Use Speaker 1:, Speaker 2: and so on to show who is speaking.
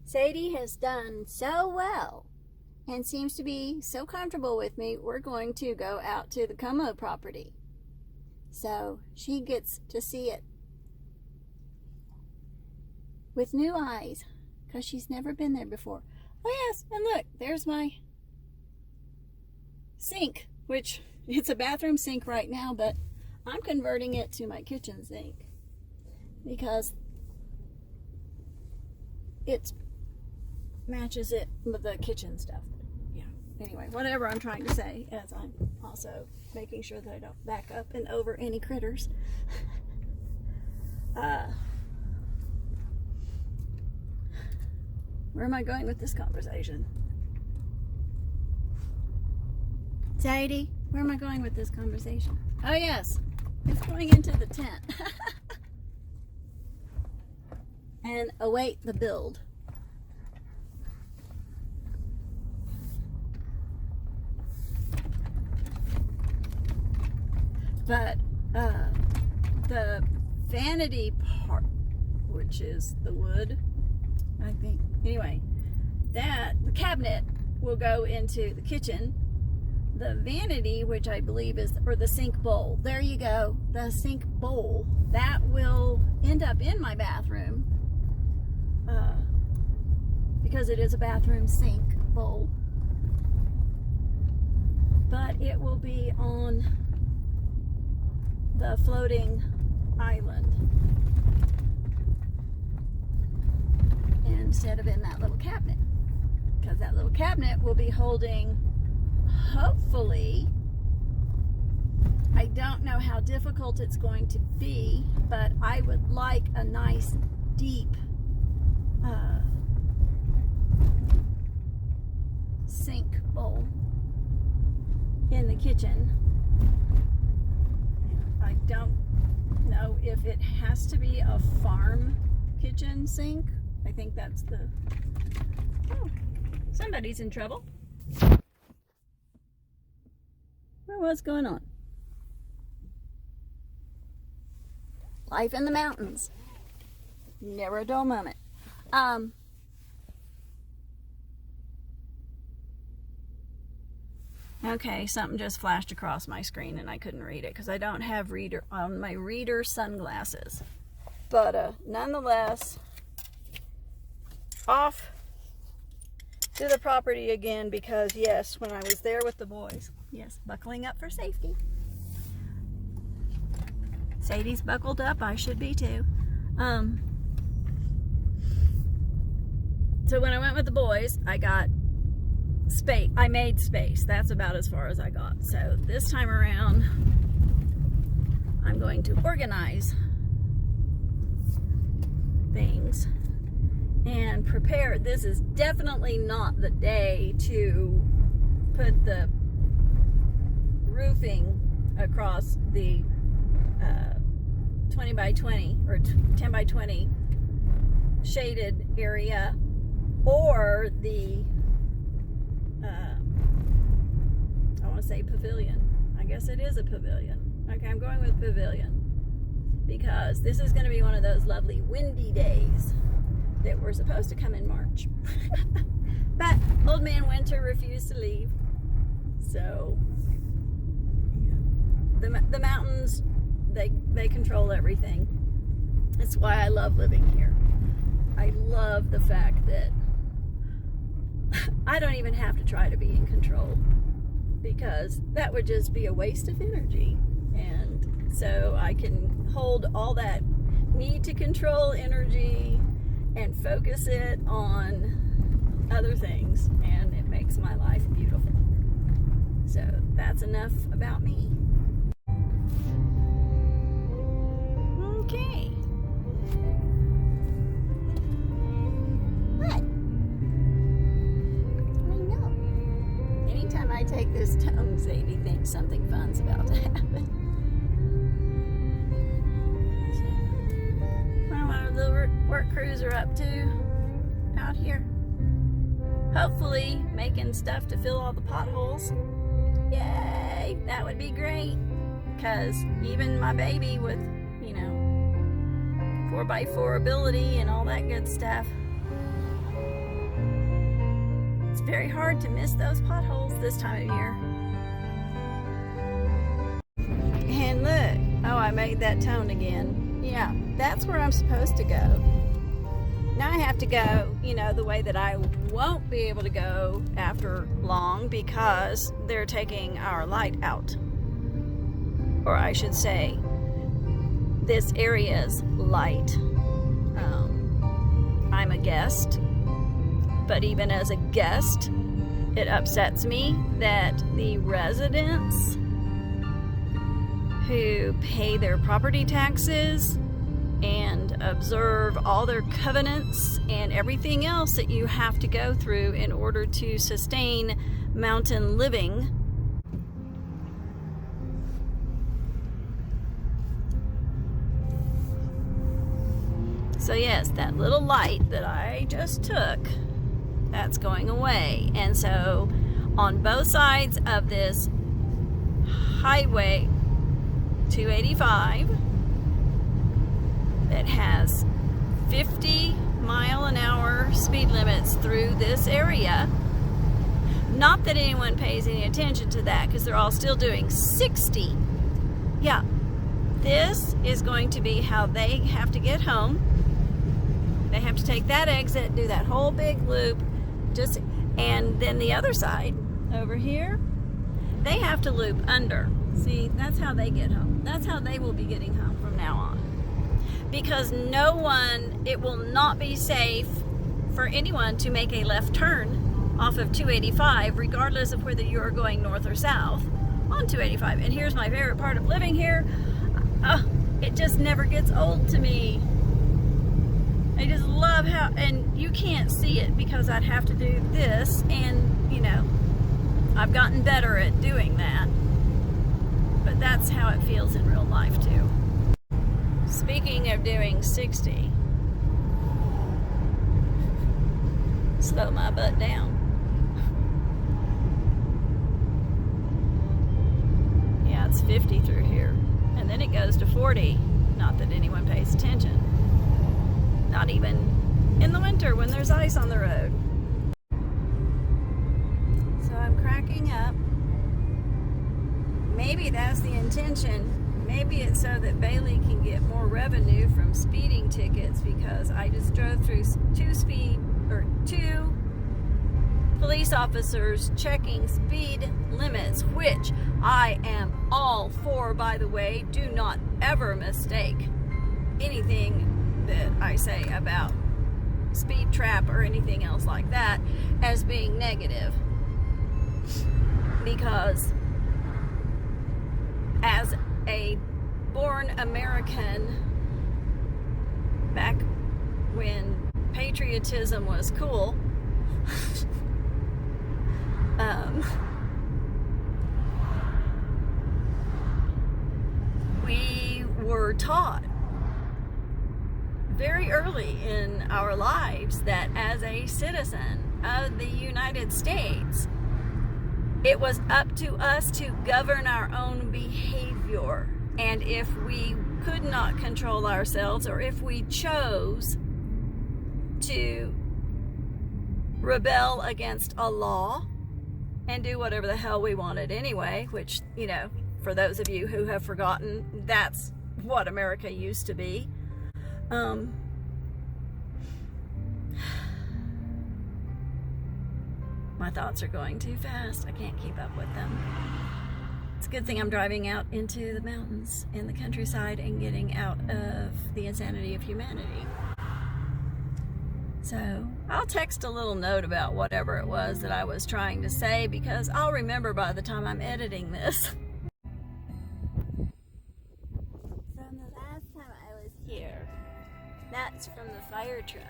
Speaker 1: Sadie has done so well and seems to be so comfortable with me, we're going to go out to the Como property. So she gets to see it with new eyes because she's never been there before. Oh yes, and look, there's my sink, which it's a bathroom sink right now, but I'm converting it to my kitchen sink because it matches it with the kitchen stuff. Yeah. Anyway, whatever I'm trying to say, as I'm also making sure that I don't back up and over any critters. Where am I going with this conversation? Sadie, where am I going with this conversation? Oh yes, it's going into the tent. And await the build. But the vanity part, which is the wood, I think. Anyway, the cabinet will go into the kitchen. The vanity, which I believe is, or the sink bowl, there you go, the sink bowl, that will end up in my bathroom because it is a bathroom sink bowl. But it will be on the floating island instead of in that little cabinet, because that little cabinet will be holding, hopefully, I don't know how difficult it's going to be, but I would like a nice deep sink bowl in the kitchen. I don't know if it has to be a farm kitchen sink. I think that's the... Oh, somebody's in trouble. Well, what's going on? Life in the mountains. Never a dull moment. Okay, something just flashed across my screen and I couldn't read it because I don't have my reader sunglasses. But nonetheless, off to the property again because yes, when I was there with the boys, yes, buckling up for safety. Sadie's buckled up, I should be too. So when I went with the boys, I got space. I made space. That's about as far as I got. So this time around, I'm going to organize things and prepare. This is definitely not the day to put the roofing across the 20 by 20 or 10 by 20 shaded area, or the I want to say pavilion. I guess it is a pavilion. Okay, I'm going with pavilion because this is going to be one of those lovely windy days that were supposed to come in March. But old man winter refused to leave. So the mountains, they control everything. That's why I love living here. I love the fact that I don't even have to try to be in control, because that would just be a waste of energy. And so I can hold all that need to control energy and focus it on other things, and it makes my life beautiful. So that's enough about me. Okay. What? I know. Anytime I take this tone, Sadie thinks something fun's about to happen. So, I don't know what the work crews are up to out here. Hopefully making stuff to fill all the potholes. Yay! That would be great. Because even my baby with, 4x4 ability and all that good stuff, very hard to miss those potholes this time of year. And look, oh, I made that tone again. Yeah, that's where I'm supposed to go. Now I have to go, you know, the way that I won't be able to go after long because they're taking our light out. Or I should say, this area's light. I'm a guest, but even as a guest, it upsets me that the residents who pay their property taxes and observe all their covenants and everything else that you have to go through in order to sustain mountain living, so yes, that little light that I just took, that's going away. And so on both sides of this highway 285 that has 50-mile-an-hour speed limits through this area, not that anyone pays any attention to that because they're all still doing 60. Yeah, this is going to be how they have to get home. They have to take that exit, do that whole big loop, and then the other side over here, they have to loop under. See, that's how they get home. That's how they will be getting home from now on. Because it will not be safe for anyone to make a left turn off of 285, regardless of whether you're going north or south on 285. And here's my favorite part of living here. It just never gets old to me. I just love how, and you can't see it because I'd have to do this, and you know, I've gotten better at doing that, but that's how it feels in real life too. Speaking of doing 60, slow my butt down. Yeah, it's 50 through here, and then it goes to 40, not that anyone pays attention. Not even in the winter when there's ice on the road. So I'm cracking up. Maybe that's the intention. Maybe it's so that Bailey can get more revenue from speeding tickets, because I just drove through two police officers checking speed limits, which I am all for, by the way. Do not ever mistake anything that I say about speed trap or anything else like that as being negative, because as a born American, back when patriotism was cool, we were taught very early in our lives that as a citizen of the United States, it was up to us to govern our own behavior. And if we could not control ourselves, or if we chose to rebel against a law and do whatever the hell we wanted anyway, which, you know, for those of you who have forgotten, that's what America used to be. My thoughts are going too fast. I can't keep up with them. It's a good thing I'm driving out into the mountains and the countryside and getting out of the insanity of humanity. So I'll text a little note about whatever it was that I was trying to say, because I'll remember by the time I'm editing this. From the last time I was here, that's from the fire truck.